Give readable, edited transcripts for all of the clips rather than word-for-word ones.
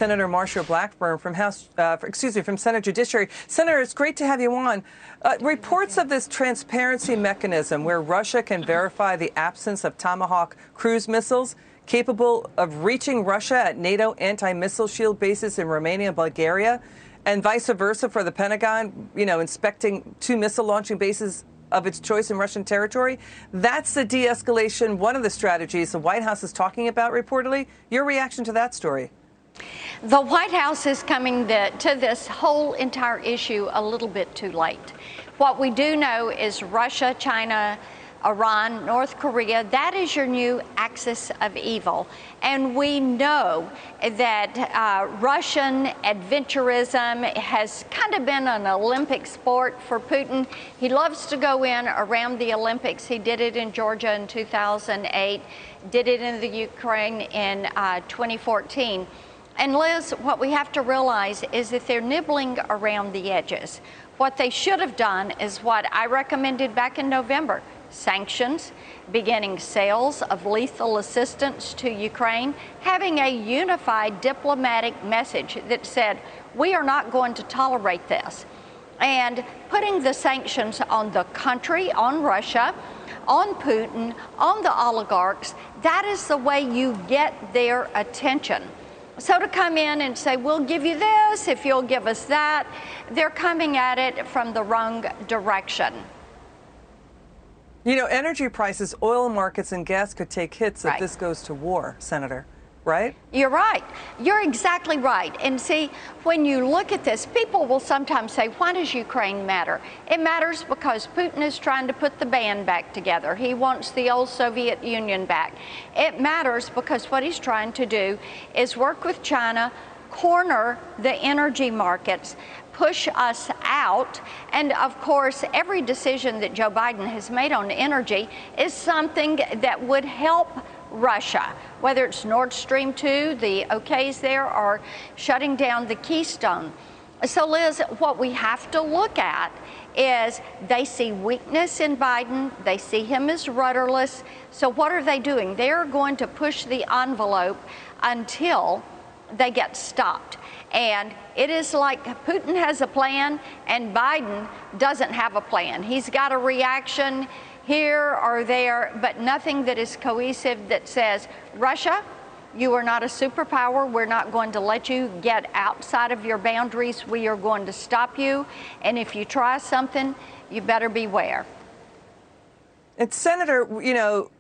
Senator Marsha Blackburn from from Senate Judiciary. Senator, it's great to have you on. Reports of this transparency mechanism where Russia can verify the absence of Tomahawk cruise missiles capable of reaching Russia at NATO anti-missile shield bases in Romania and Bulgaria, and vice versa for the Pentagon, inspecting two missile launching bases of its choice in Russian territory. That's the de-escalation, one of the strategies the White House is talking about reportedly. Your reaction to that story? The White House is coming to this whole entire issue a little bit too late. What we do know is Russia, China, Iran, North Korea, that is your new axis of evil. And we know that Russian adventurism has kind of been an Olympic sport for Putin. He loves to go in around the Olympics. He did it in Georgia in 2008, did it in the Ukraine in 2014. And Liz, what we have to realize is that they're nibbling around the edges. What they should have done is what I recommended back in November: sanctions, beginning sales of lethal assistance to Ukraine, having a unified diplomatic message that said, we are not going to tolerate this. And putting the sanctions on the country, on Russia, on Putin, on the oligarchs, that is the way you get their attention. So to come in and say, we'll give you this if you'll give us that, they're coming at it from the wrong direction. Energy prices, oil markets, and gas could take hits if this goes to war, Senator, right? You're right. You're exactly right. And see, when you look at this, people will sometimes say, why does Ukraine matter? It matters because Putin is trying to put the band back together. He wants the old Soviet Union back. It matters because what he's trying to do is work with China, corner the energy markets, push us out. And of course, every decision that Joe Biden has made on energy is something that would help Russia, whether it's Nord Stream 2, the okays there, or shutting down the Keystone. So Liz, what we have to look at is they see weakness in Biden. They see him as rudderless. So what are they doing? They're going to push the envelope until they get stopped. And it is like Putin has a plan and Biden doesn't have a plan. He's got a reaction here or there, but nothing that is cohesive that says, Russia, you are not a superpower. We're not going to let you get outside of your boundaries. We are going to stop you. And if you try something, you better beware. And Senator,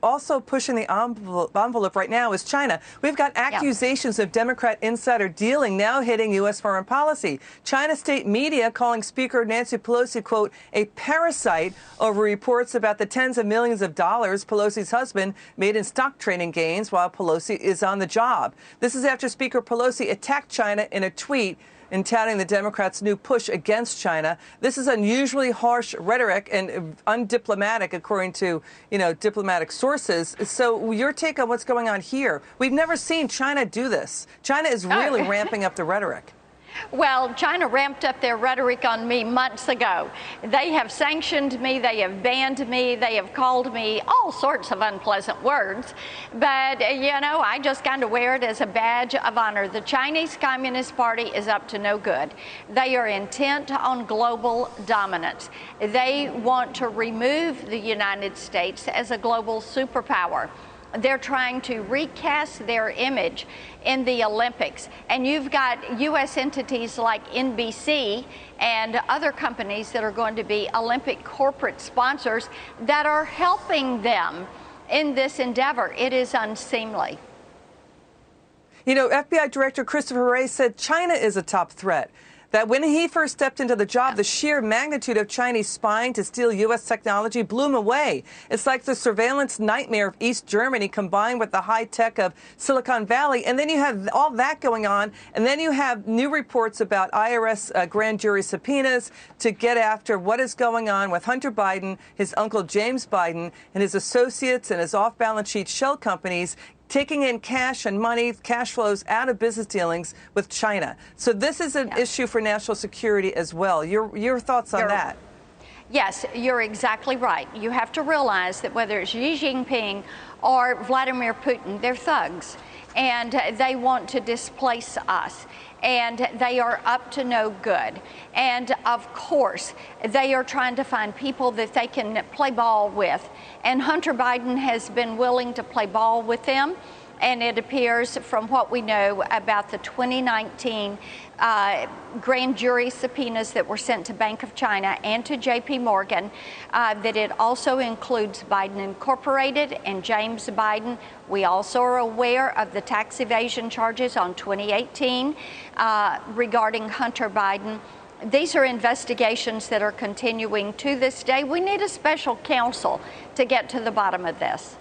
also pushing the envelope right now is China. We've got accusations of Democrat insider dealing now hitting U.S. foreign policy. China state media calling Speaker Nancy Pelosi, quote, a parasite over reports about the tens of millions of dollars Pelosi's husband made in stock trading gains while Pelosi is on the job. This is after Speaker Pelosi attacked China in a tweet in touting the Democrats' new push against China. This is unusually harsh rhetoric and undiplomatic, according to, diplomatic sources. So your take on what's going on here? We've never seen China do this. China is really ramping up the rhetoric. Well, China ramped up their rhetoric on me months ago. They have sanctioned me, they have banned me, they have called me all sorts of unpleasant words. But, I just kind of wear it as a badge of honor. The Chinese Communist Party is up to no good. They are intent on global dominance. They want to remove the United States as a global superpower. They're trying to recast their image in the Olympics. And you've got U.S. entities like NBC and other companies that are going to be Olympic corporate sponsors that are helping them in this endeavor. It is unseemly. FBI Director Christopher Wray said China is a top threat. That when he first stepped into the job, the sheer magnitude of Chinese spying to steal U.S. technology blew him away. It's like the surveillance nightmare of East Germany combined with the high tech of Silicon Valley. And then you have all that going on. And then you have new reports about IRS grand jury subpoenas to get after what is going on with Hunter Biden, his uncle James Biden, and his associates and his off-balance sheet shell companies taking in cash and money, cash flows out of business dealings with China. So this is an issue for national security as well. Your thoughts on that? Yes, you're exactly right. You have to realize that whether it's Xi Jinping or Vladimir Putin, they're thugs. and they want to displace us. And they are up to no good. And of course, they are trying to find people that they can play ball with. And Hunter Biden has been willing to play ball with them. And it appears from what we know about the 2019 grand jury subpoenas that were sent to Bank of China and to JP Morgan, that it also includes Biden Incorporated and James Biden. We also are aware of the tax evasion charges on 2018 regarding Hunter Biden. These are investigations that are continuing to this day. We need a special counsel to get to the bottom of this.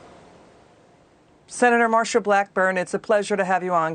Senator Marsha Blackburn, it's a pleasure to have you on.